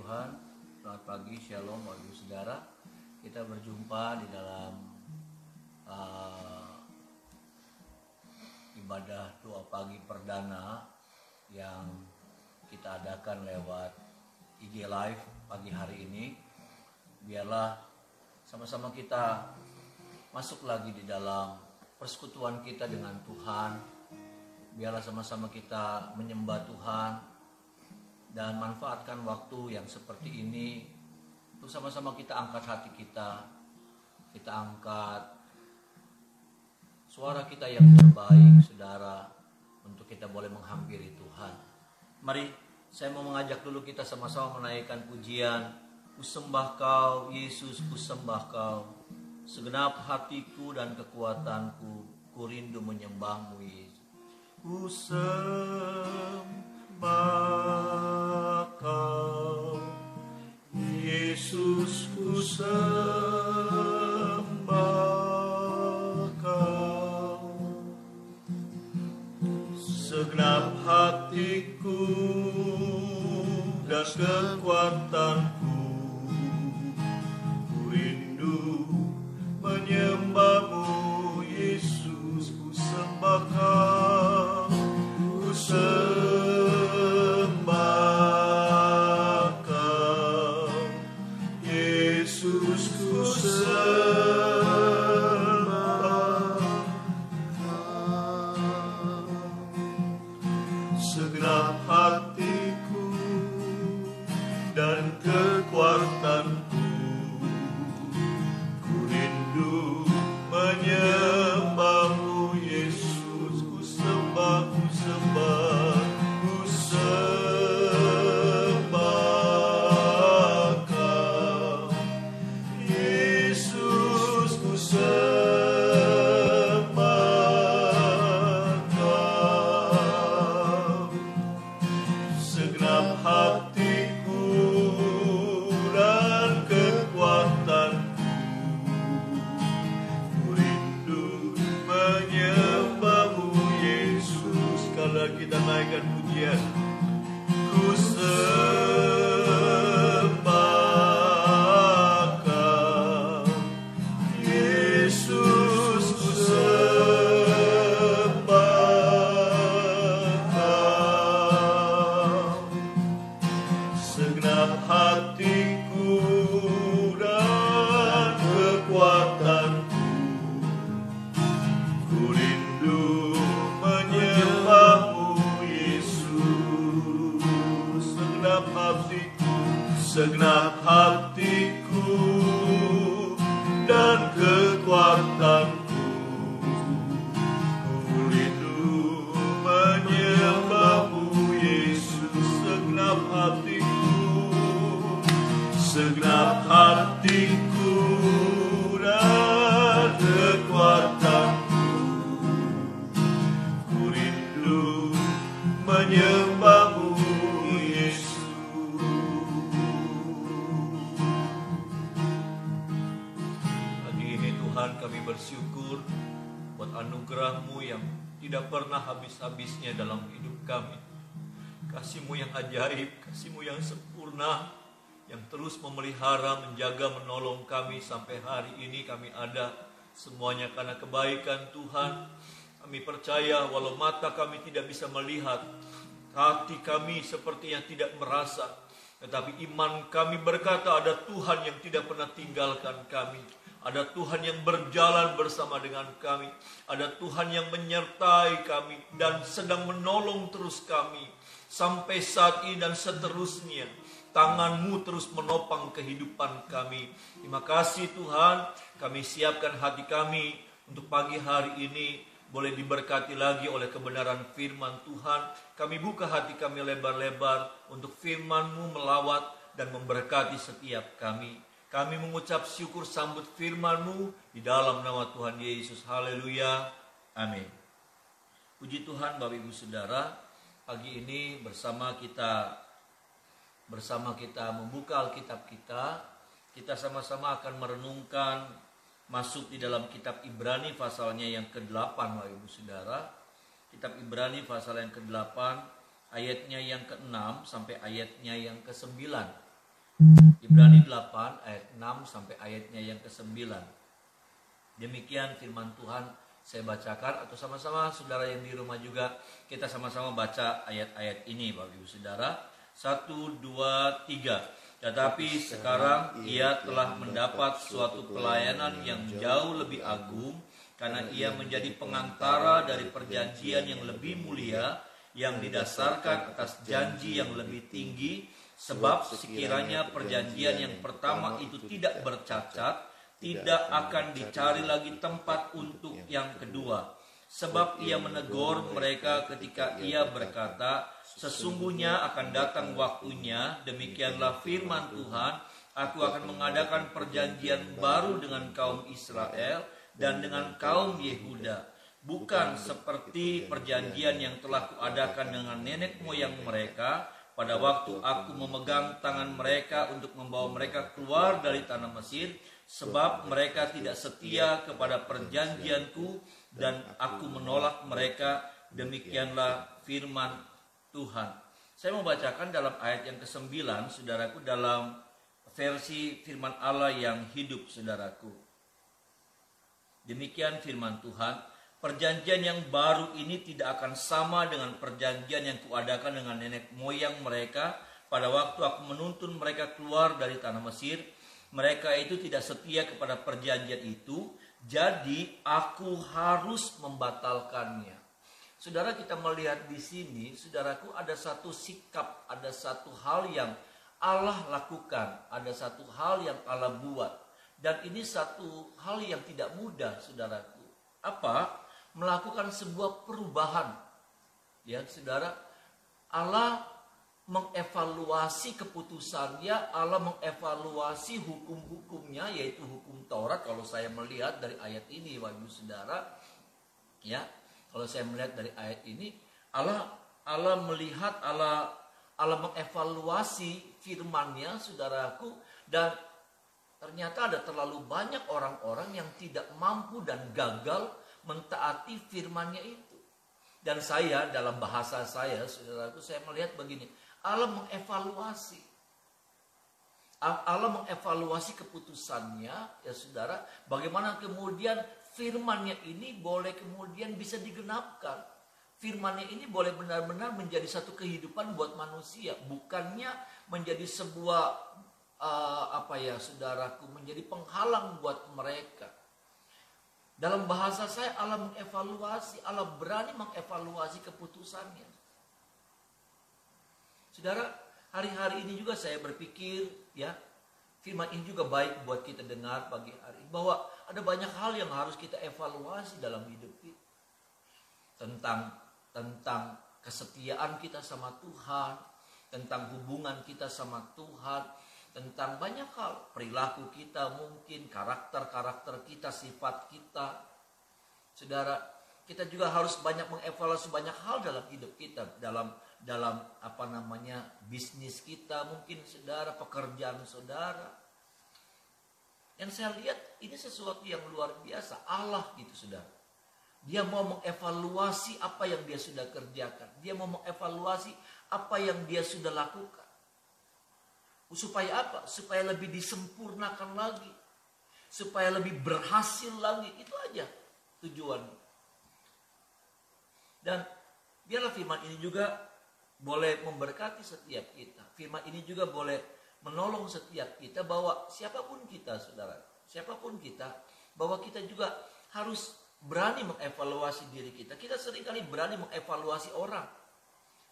Tuhan, selamat pagi, shalom Bapak Ibu Saudara. Kita berjumpa di dalam ibadah doa pagi perdana yang kita adakan lewat IG Live pagi hari ini. Biarlah sama-sama kita masuk lagi di dalam persekutuan kita dengan Tuhan. Biarlah sama-sama kita menyembah Tuhan dan manfaatkan waktu yang seperti ini untuk sama-sama kita angkat hati kita angkat suara kita yang terbaik, saudara, untuk kita boleh menghampiri Tuhan. Mari, saya mau mengajak dulu kita sama-sama menaikkan pujian. Ku sembah Kau, Yesus, ku sembah Kau. Segenap hatiku dan kekuatanku, ku rindu menyembah-Mu, Yesus. Ku sembah Kau, Yesus, ku sembah Kau. Segenap hatiku dan kekuatanku, ku rindu menyembah-Mu, Yesus, ku sembah Kau, ku sembah Kau, Yesus, ku sembah Kau. Segenap hatiku dan kekuatanku, ku rindu menyembah-Mu, Yesus, ku sembah, ku sembah, ku sembah Kau, Yesus, ku sembah Kau. Segenap hatiku dan kekuatanku, ku rindu menyembah-Mu, Yesus. Kalau kita naikkan pujian, ku sembah Kau, Yesus, ku sembah Kau. Segenap hatiku dan kekuatanku, ku rindu menyembah-Mu, Yesus. Segenap hatiku dan kekuatanku, ku rindu menyembah-Mu, Yesus. Segenap hatiku dan kekuatanku, ku rindu menyembah-Mu, Yesus. Pagi ini Tuhan, kami bersyukur buat anugerah-Mu yang tidak pernah habis-habisnya dalam hidup kami. Kasih-Mu yang ajaib, Kasih-Mu yang sempurna, yang terus memelihara, menjaga, menolong kami sampai hari ini kami ada. Semuanya karena kebaikan Tuhan. Kami percaya walau mata kami tidak bisa melihat, hati kami sepertinya tidak merasa, tetapi iman kami berkata ada Tuhan yang tidak pernah tinggalkan kami. Ada Tuhan yang berjalan bersama dengan kami. Ada Tuhan yang menyertai kami dan sedang menolong terus kami sampai saat ini dan seterusnya. Tangan-Mu terus menopang kehidupan kami. Terima kasih Tuhan. Kami siapkan hati kami untuk pagi hari ini boleh diberkati lagi oleh kebenaran firman Tuhan. Kami buka hati kami lebar-lebar untuk firman-Mu melawat dan memberkati setiap kami. Kami mengucap syukur sambut firman-Mu di dalam nama Tuhan Yesus. Haleluya. Amin. Puji Tuhan Bapak Ibu Saudara. Pagi ini bersama kita membuka Alkitab kita sama-sama akan merenungkan masuk di dalam kitab Ibrani pasalnya yang ke-8 Bapak Ibu Saudara. Kitab Ibrani pasal yang ke-8 ayatnya yang ke-6 sampai ayatnya yang ke-9. Ibrani 8 ayat 6 sampai ayatnya yang ke-9. Demikian firman Tuhan saya bacakan, atau sama-sama saudara yang di rumah juga kita sama-sama baca ayat-ayat ini Bapak Ibu Saudara. 1, 2, 3. Tetapi sekarang ia telah mendapat suatu pelayanan yang jauh lebih agung, karena ia menjadi pengantara dari perjanjian yang lebih mulia, yang didasarkan atas janji yang lebih tinggi. Sebab sekiranya perjanjian yang pertama itu tidak bercacat, tidak akan dicari lagi tempat untuk yang kedua. Sebab ia menegur mereka ketika ia berkata, sesungguhnya akan datang waktunya, demikianlah firman Tuhan, aku akan mengadakan perjanjian baru dengan kaum Israel dan dengan kaum Yehuda, bukan seperti perjanjian yang telah kuadakan dengan nenek moyang mereka pada waktu aku memegang tangan mereka untuk membawa mereka keluar dari tanah Mesir, sebab mereka tidak setia kepada perjanjianku dan aku menolak mereka. Demikianlah firman Tuhan. Saya membacakan dalam ayat yang ke-9, saudaraku, dalam versi firman Allah yang hidup, saudaraku. Demikian firman Tuhan. Perjanjian yang baru ini tidak akan sama dengan perjanjian yang kuadakan dengan nenek moyang mereka pada waktu aku menuntun mereka keluar dari tanah Mesir. Mereka itu tidak setia kepada perjanjian itu, jadi aku harus membatalkannya. Saudara, kita melihat di sini, saudaraku, ada satu sikap, ada satu hal yang Allah lakukan, ada satu hal yang Allah buat, dan ini satu hal yang tidak mudah, saudaraku. Apa? Melakukan sebuah perubahan. Ya, saudara, Allah mengevaluasi keputusannya, Allah mengevaluasi hukum-hukumnya, yaitu hukum Taurat. Kalau saya melihat dari ayat ini, Bapak Ibu Saudara, ya, kalau saya melihat dari ayat ini, Allah melihat, Allah mengevaluasi firman-Nya, saudaraku, dan ternyata ada terlalu banyak orang-orang yang tidak mampu dan gagal mentaati firman-Nya itu. Dan saya, dalam bahasa saya, saudaraku, saya melihat begini, Allah mengevaluasi keputusannya, ya saudara, bagaimana kemudian firman-Nya ini boleh kemudian bisa digenapkan. Firman-Nya ini boleh benar-benar menjadi satu kehidupan buat manusia, bukannya menjadi sebuah saudaraku, menjadi penghalang buat mereka. Dalam bahasa saya, Allah mengevaluasi, Allah berani mengevaluasi keputusannya. Saudara, hari-hari ini juga saya berpikir, ya, firman ini juga baik buat kita dengar pagi hari, bahwa ada banyak hal yang harus kita evaluasi dalam hidup kita. Tentang kesetiaan kita sama Tuhan, tentang hubungan kita sama Tuhan, tentang banyak hal, perilaku kita mungkin, karakter kita, sifat kita. Saudara, kita juga harus banyak mengevaluasi banyak hal dalam hidup kita, dalam bisnis kita mungkin, saudara, pekerjaan saudara. Yang saya lihat ini sesuatu yang luar biasa, Allah gitu, saudara. Dia mau mengevaluasi apa yang dia sudah kerjakan, dia mau mengevaluasi apa yang dia sudah lakukan. Supaya apa? Supaya lebih disempurnakan lagi, supaya lebih berhasil lagi. Itu aja tujuannya. Dan biarlah firman ini juga boleh memberkati setiap kita. Firman ini juga boleh menolong setiap kita, bahwa siapapun kita, saudara, siapapun kita, bahwa kita juga harus berani mengevaluasi diri kita. Kita seringkali berani mengevaluasi orang,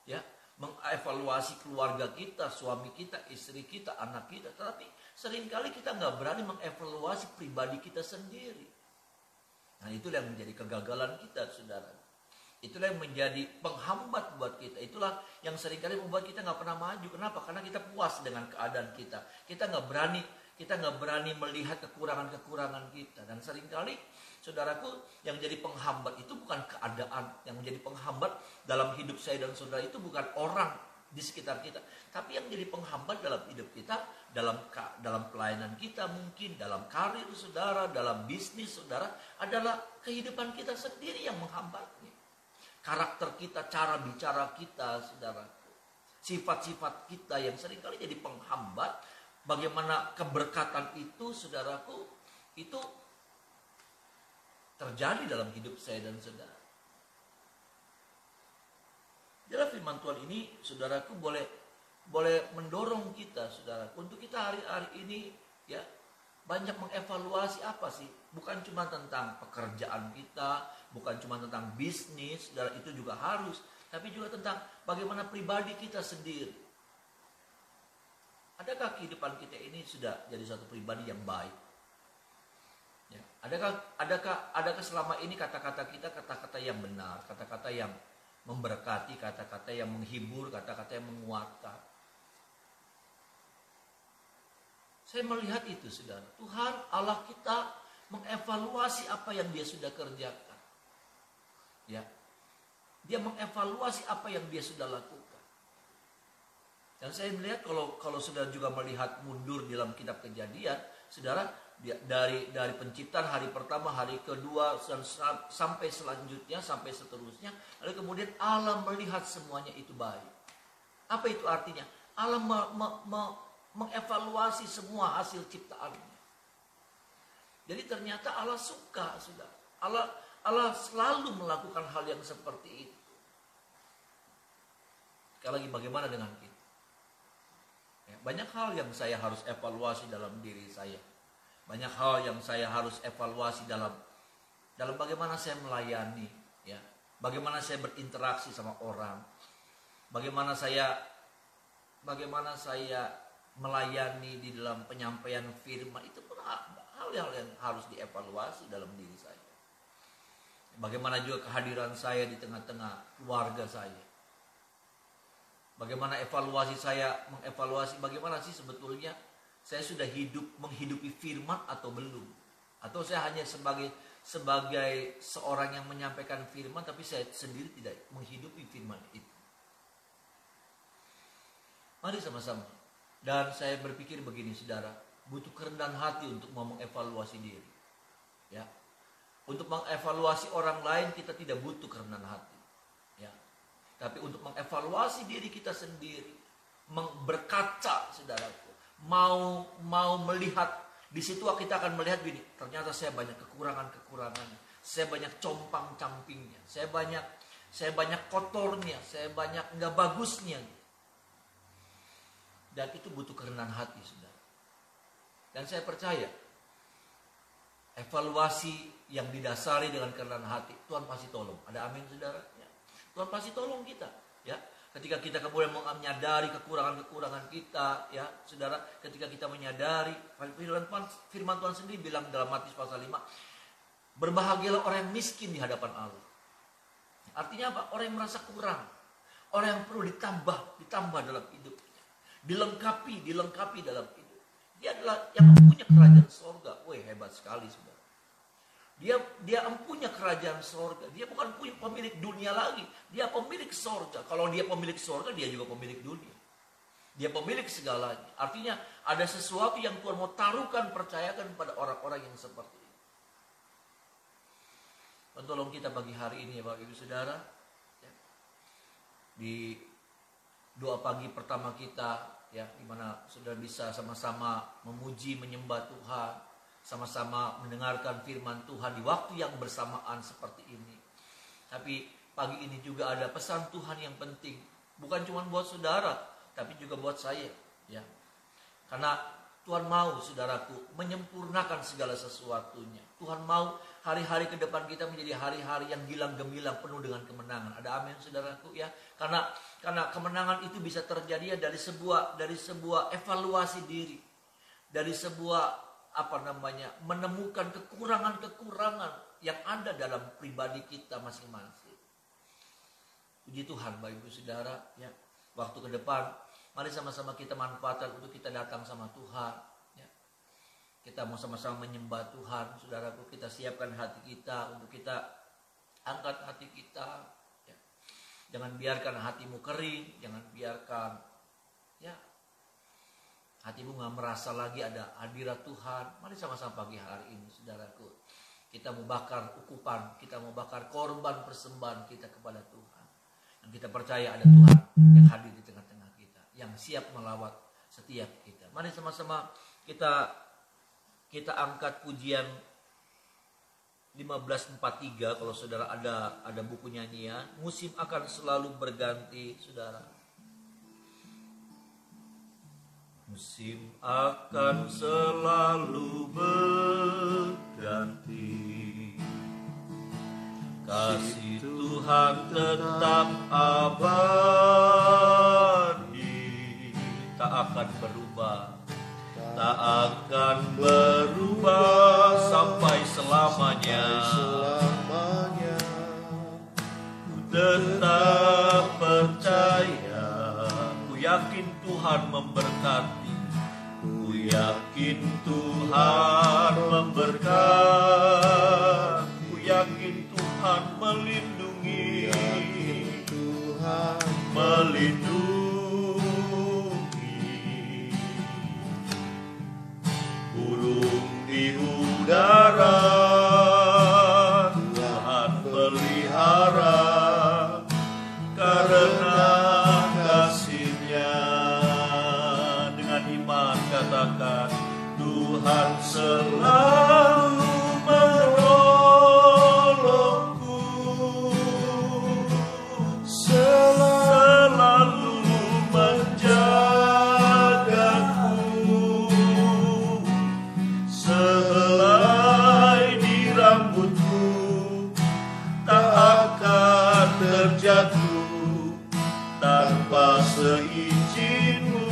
ya, mengevaluasi keluarga kita, suami kita, istri kita, anak kita. Tetapi seringkali kita nggak berani mengevaluasi pribadi kita sendiri. Nah, itulah yang menjadi kegagalan kita, saudara. Itulah yang menjadi penghambat buat kita. Itulah yang seringkali membuat kita nggak pernah maju. Kenapa? Karena kita puas dengan keadaan kita. Kita nggak berani melihat kekurangan-kekurangan kita. Dan seringkali, saudaraku, yang jadi penghambat itu bukan keadaan. Yang menjadi penghambat dalam hidup saya dan saudara itu bukan orang di sekitar kita. Tapi yang jadi penghambat dalam hidup kita, dalam pelayanan kita mungkin, dalam karir saudara, dalam bisnis saudara, adalah kehidupan kita sendiri yang menghambatnya. Karakter kita, cara bicara kita, saudaraku. Sifat-sifat kita yang seringkali jadi penghambat bagaimana keberkatan itu, saudaraku, itu terjadi dalam hidup saya dan saudara. Dalam firman Tuhan ini, saudaraku, boleh mendorong kita, saudaraku, untuk kita hari-hari ini ya banyak mengevaluasi apa sih? Bukan cuma tentang pekerjaan kita, bukan cuma tentang bisnis, saudara, itu juga harus, tapi juga tentang bagaimana pribadi kita sendiri. Adakah kehidupan kita ini sudah jadi satu pribadi yang baik? Ya. Adakah selama ini kata-kata kita kata-kata yang benar, kata-kata yang memberkati, kata-kata yang menghibur, kata-kata yang menguatkan? Saya melihat itu, saudara. Tuhan Allah kita mengevaluasi apa yang Dia sudah kerjakan. Ya. Dia mengevaluasi apa yang Dia sudah lakukan. Dan saya melihat kalau saudara juga melihat mundur dalam kitab Kejadian, saudara, dari penciptaan hari pertama, hari kedua, sampai selanjutnya, sampai seterusnya, lalu kemudian Allah melihat semuanya itu baik. Apa itu artinya? Allah mengevaluasi semua hasil ciptaannya. Jadi ternyata Allah suka, saudara. Allah selalu melakukan hal yang seperti itu. Sekali lagi, bagaimana dengan kita? Ya, banyak hal yang saya harus evaluasi dalam diri saya. Banyak hal yang saya harus evaluasi dalam bagaimana saya melayani, ya. Bagaimana saya berinteraksi sama orang. Bagaimana saya melayani di dalam penyampaian firman. Itu pun hal-hal yang harus dievaluasi dalam diri saya. Bagaimana juga kehadiran saya di tengah-tengah keluarga saya. Bagaimana mengevaluasi bagaimana sih sebetulnya saya sudah menghidupi firman atau belum? Atau saya hanya sebagai seorang yang menyampaikan firman, tapi saya sendiri tidak menghidupi firman itu. Mari sama-sama. Dan saya berpikir begini, saudara, butuh kerendahan hati untuk mau mengevaluasi diri. Ya. Untuk mengevaluasi orang lain kita tidak butuh kerendahan hati. Ya. Tapi untuk mengevaluasi diri kita sendiri, berkaca, saudaraku, mau melihat, di situ kita akan melihat gini, ternyata saya banyak kekurangan, saya banyak compang-campingnya, saya banyak kotornya, saya banyak nggak bagusnya. Dan itu butuh kerendahan hati, saudara. Dan saya percaya evaluasi yang didasari dengan kerendahan hati, Tuhan pasti tolong. Ada amin, saudara? Ya. Tuhan pasti tolong kita, ya. Ketika kita kemudian menyadari kekurangan kita, ya, saudara, ketika kita menyadari, firman Tuhan sendiri bilang dalam Matius pasal 5, berbahagialah orang yang miskin di hadapan Allah. Artinya apa? Orang yang merasa kurang, orang yang perlu ditambah dalam hidupnya, dilengkapi dalam hidup. Dia adalah yang mempunyai kerajaan sorga. Wih, hebat sekali, saudara. Dia empunya kerajaan sorga. Dia bukan pemilik dunia lagi. Dia pemilik sorga. Kalau dia pemilik sorga, dia juga pemilik dunia. Dia pemilik segalanya. Artinya ada sesuatu yang Tuhan mau taruhkan, percayakan pada orang-orang yang seperti ini. Tolong kita bagi hari ini ya Bapak Ibu Saudara. Ya. Di doa pagi pertama kita, ya, dimana saudara bisa sama-sama memuji, menyembah Tuhan, sama-sama mendengarkan firman Tuhan di waktu yang bersamaan seperti ini. Tapi pagi ini juga ada pesan Tuhan yang penting, bukan cuma buat saudara, tapi juga buat saya, ya. Karena Tuhan mau, saudaraku, menyempurnakan segala sesuatunya. Tuhan mau hari-hari ke depan kita menjadi hari-hari yang gilang gemilang, penuh dengan kemenangan. Ada amin, saudaraku, ya. Karena kemenangan itu bisa terjadi dari sebuah evaluasi diri, dari sebuah menemukan kekurangan-kekurangan yang ada dalam pribadi kita masing-masing. Puji Tuhan, Bapak Ibu Saudara, ya. Waktu ke depan, mari sama-sama kita manfaatkan untuk kita datang sama Tuhan, ya. Kita mau sama-sama menyembah Tuhan, saudaraku. Kita siapkan hati kita untuk kita angkat hati kita, ya. Jangan biarkan hatimu kering, jangan biarkan, ya, hatimu gak merasa lagi ada hadirat Tuhan. Mari sama-sama pagi hari ini, saudaraku, kita mau bakar ukupan, kita mau bakar korban persembahan kita kepada Tuhan. Dan kita percaya ada Tuhan yang hadir di tengah-tengah kita, yang siap melawat setiap kita. Mari sama-sama kita angkat pujian 1543. Kalau saudara ada buku nyanyian, musim akan selalu berganti, saudara. Musim akan selalu berganti, kasih Tuhan tetap abadi, tak akan berubah, tak akan berubah sampai selamanya. Ku tetap percaya, ku yakin Tuhan memberkati, ku yakin Tuhan memberkati, ku yakin Tuhan melindungi, melindungi. Burung di udara Tuhan pelihara, karena kasih-Nya. Dengan iman katakan, Tuhan selalu menolongku, selalu menjagaku, sehelai di rambutku tak akan terjatuh tanpa seizin-Mu.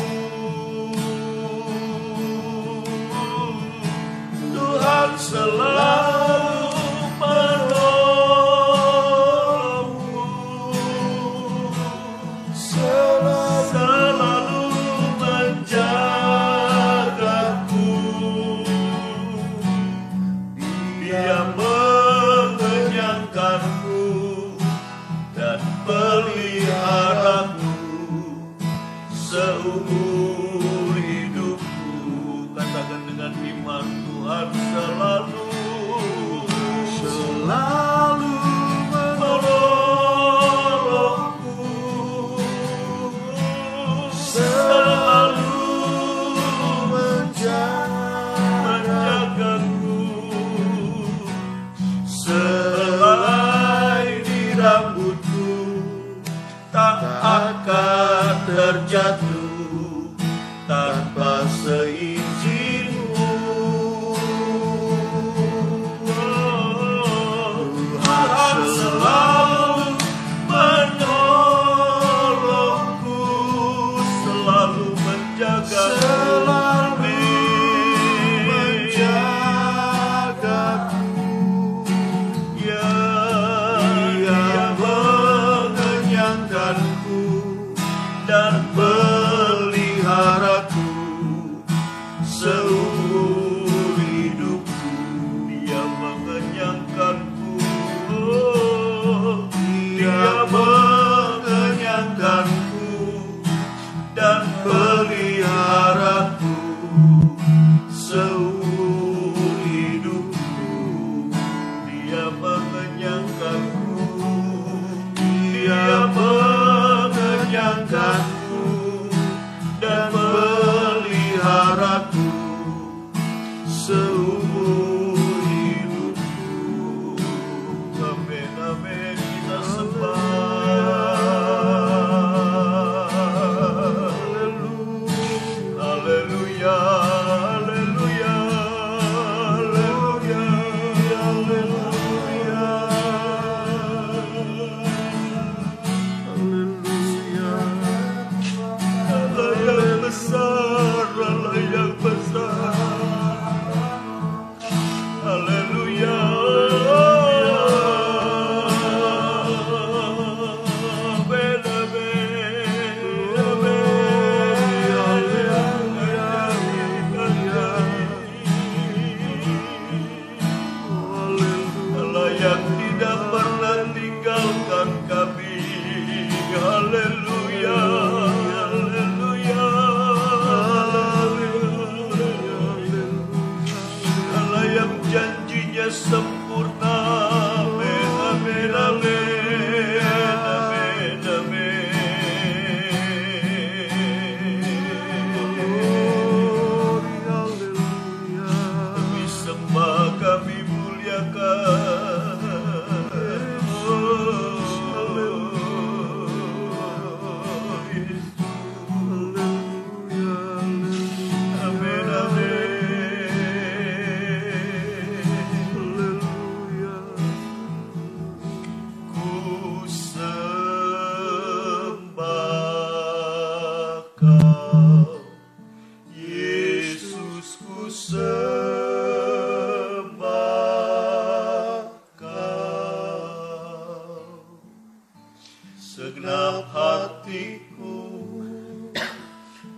Tuhan selalu menolongku, selalu menjagaku. Dia mengenyangkanku dan peliharaku seumur hidupku. Katakan dengan iman, Tuhan selalu menolongku, selalu menjagaku, sehelai di rambutku tak akan terjatuh tanpa seizin-Mu. Tuhan selalu menolongku, selalu menjagaku, Dia mengenyangkanku dan peliharaku seumur hidupku. Dia mengenyangkanku, Dia mengenyangkanku dan peliharaku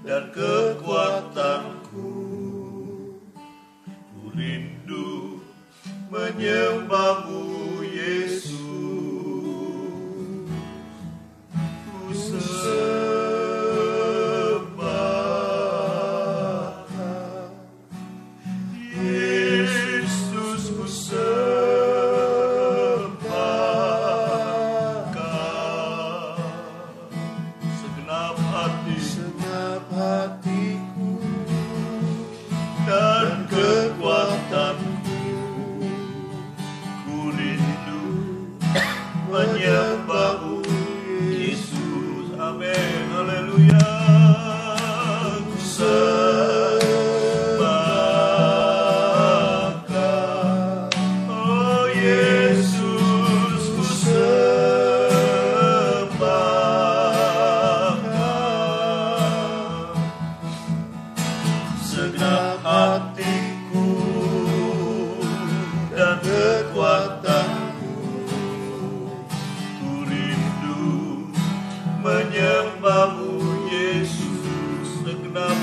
dan kekuatanku. Ku rindu menyembahmu Yesus. Ku sembah Yesus, ku sembah segenap hatiku dan kekuatanku. Ku rindu menyembahmu Yesus. Amin, haleluya. Ku sembah oh Yesus, ku sembah segenap hatiku dan kekuatanku. Ku rindu menyembahmu Yesus. Segenap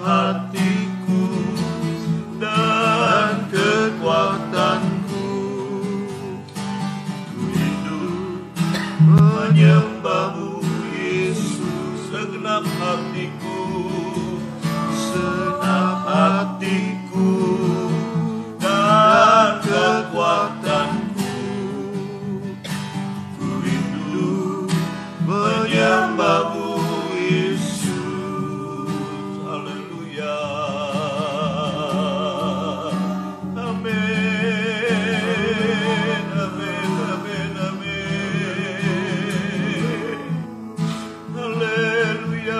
hatiku dan kekuatanku. Ku rindu menyembahmu Yesus. Segenap hatiku dan kekuatanku. Ku rindu menyembahmu Yesus. Haleluya. Amin, amin, amin, amin. Haleluya.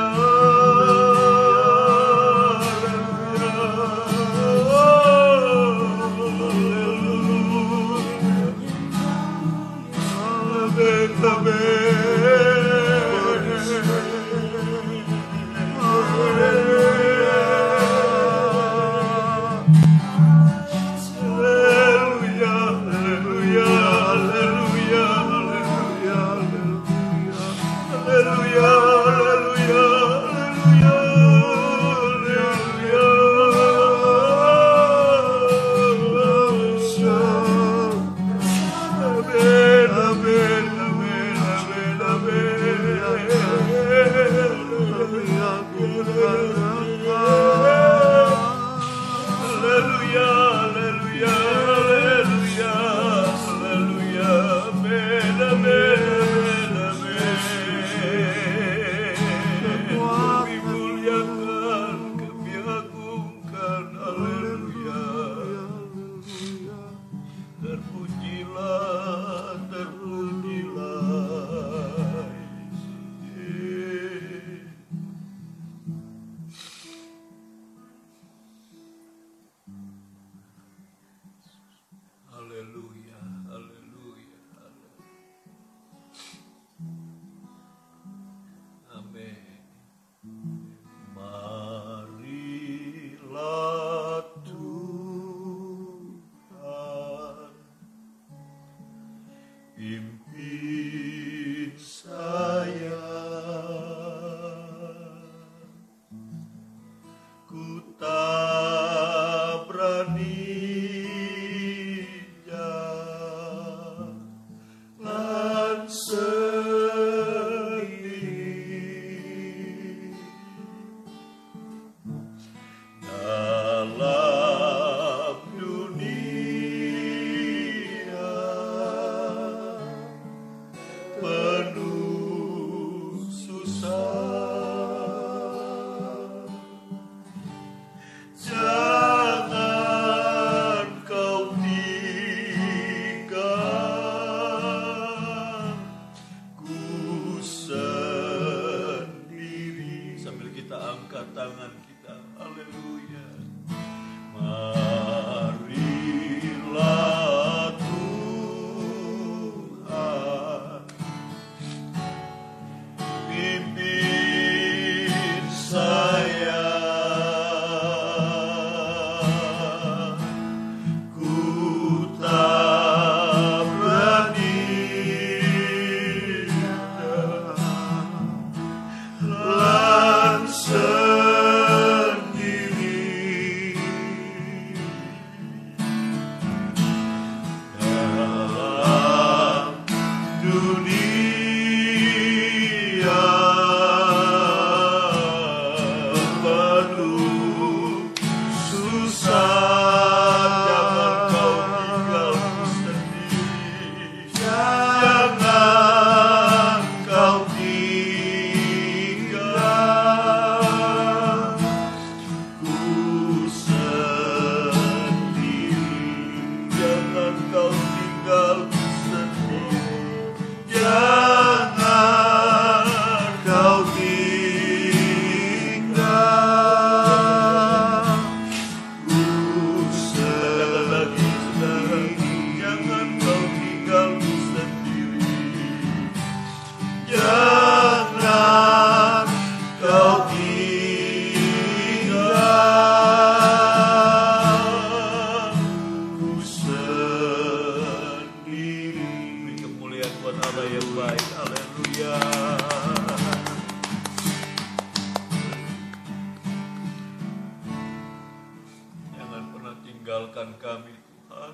tinggalkan kami Tuhan.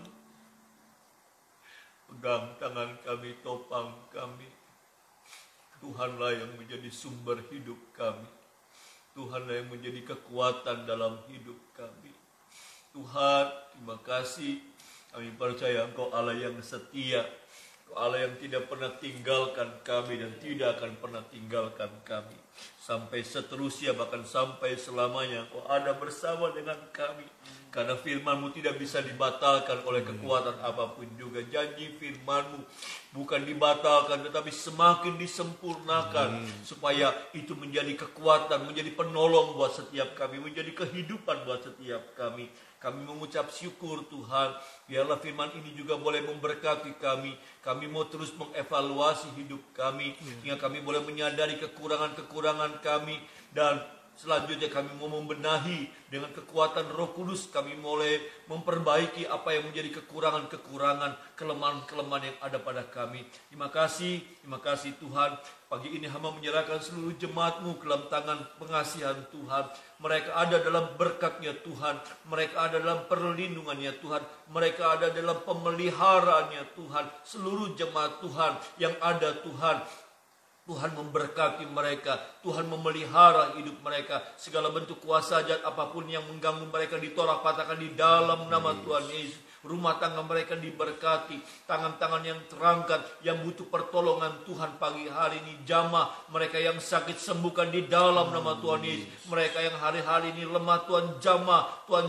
Pegang tangan kami, topang kami. Tuhanlah yang menjadi sumber hidup kami. Tuhanlah yang menjadi kekuatan dalam hidup kami. Tuhan, terima kasih. Kami percaya Engkau Allah yang setia. Engkau Allah yang tidak pernah tinggalkan kami dan tidak akan pernah tinggalkan kami. Sampai seterusnya, bahkan sampai selamanya Engkau ada bersama dengan kami. Karena firman-Mu tidak bisa dibatalkan oleh kekuatan apapun juga. Janji firman-Mu bukan dibatalkan, tetapi semakin disempurnakan. Supaya itu menjadi kekuatan, menjadi penolong buat setiap kami. Menjadi kehidupan buat setiap kami. Kami mengucap syukur Tuhan. Biarlah firman ini juga boleh memberkati kami. Kami mau terus mengevaluasi hidup kami. Hingga kami boleh menyadari kekurangan-kekurangan kami. Dan selanjutnya kami mau membenahi dengan kekuatan Roh Kudus. Kami mulai memperbaiki apa yang menjadi kekurangan-kekurangan, kelemahan-kelemahan yang ada pada kami. Terima kasih Tuhan. Pagi ini hamba menyerahkan seluruh jemaat-Mu ke dalam tangan pengasihan Tuhan. Mereka ada dalam berkat-Nya Tuhan. Mereka ada dalam perlindungan-Nya Tuhan. Mereka ada dalam pemeliharaan-Nya Tuhan. Seluruh jemaat Tuhan yang ada Tuhan. Tuhan memberkati mereka. Tuhan memelihara hidup mereka. Segala bentuk kuasa jahat apapun yang mengganggu mereka ditolak patahkan di dalam nama Tuhan Yesus. Rumah tangga mereka diberkati. Tangan-tangan yang terangkat, yang butuh pertolongan Tuhan pagi hari ini. Jamah mereka yang sakit sembuhkan di dalam nama Tuhan Yesus. Mereka yang hari-hari ini lemah Tuhan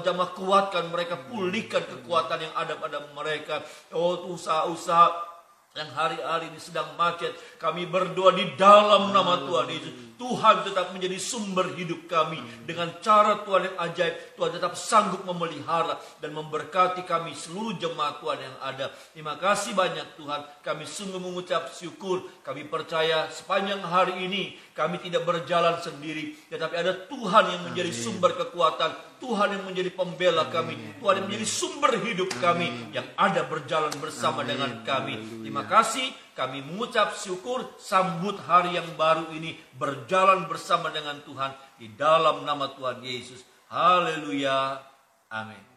jamah kuatkan mereka. Pulihkan kekuatan yang ada pada mereka. Oh, usaha-usaha yang hari-hari ini sedang macet, kami berdoa di dalam nama Tuhan Yesus. Tuhan tetap menjadi sumber hidup kami. Dengan cara Tuhan yang ajaib, Tuhan tetap sanggup memelihara dan memberkati kami seluruh jemaat Tuhan yang ada. Terima kasih banyak Tuhan. Kami sungguh mengucap syukur. Kami percaya sepanjang hari ini kami tidak berjalan sendiri, tetapi ada Tuhan yang menjadi sumber kekuatan. Tuhan yang menjadi pembela kami. Tuhan yang menjadi sumber hidup kami, yang ada berjalan bersama dengan kami. Terima kasih. Kami mengucap syukur, sambut hari yang baru ini, berjalan bersama dengan Tuhan di dalam nama Tuhan Yesus. Haleluya. Amin.